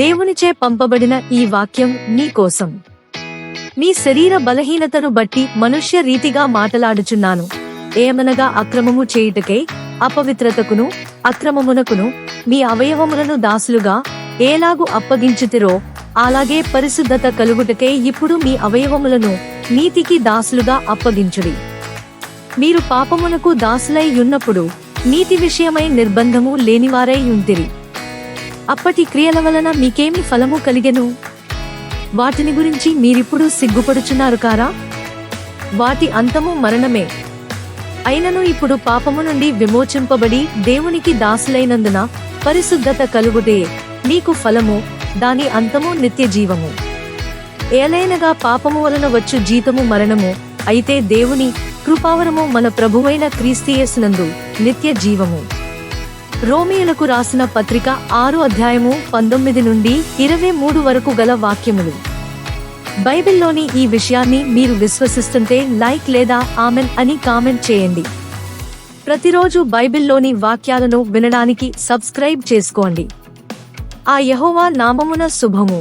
దేవునిచే పంపబడిన ఈ వాక్యం నీ కోసం. మీ శరీర బలహీనతను బట్టి మనుష్య రీతిగా మాటలాడుచున్నాను. ఏమనగా అక్రమము చేయుటకై అపవిత్రతకును అక్రమమునకును మీ అవయవములను దాసులుగా ఏలాగు అప్పగించుతిరో అలాగే పరిశుద్ధత కలుగుటకై ఇప్పుడు మీ అవయవములను నీతికి దాసులుగా అప్పగించుడి. మీరు పాపమునకు దాసులై యున్నప్పుడు నీతి విషయమై నిర్బంధము లేనివారై ఉంటిరి. అప్పటి క్రియల వలన మీకేమి ఫలము కలిగెను? వాటిని గురించి మీరిప్పుడు సిగ్గుపడుచున్నారు కారా? వాటి అంతము మరణమే. అయినను ఇప్పుడు పాపము నుండి విమోచింపబడి దేవునికి దాసులైనందున పరిశుద్ధత కలుగుటే మీకు ఫలము, దాని అంతము నిత్య జీవము. ఏలైనగా పాపము వలన వచ్చు జీతము మరణము, అయితే దేవుని కృపావరము మన ప్రభువైన క్రీస్తు యేసునందు నిత్య జీవము. రోమీయులకు రాసిన పత్రిక 6వ అధ్యాయము 19 నుండి 23 వరకు గల వాక్యములు. బైబిల్లోని ఈ విషయాన్ని మీరు విశ్వసిస్తుంటే లైక్ లేదా ఆమెన్ అని కామెంట్ చేయండి. ప్రతిరోజు బైబిల్లోని వాక్యాలను వినడానికి సబ్స్క్రైబ్ చేసుకోండి. ఆ యెహోవా నామమున శుభము.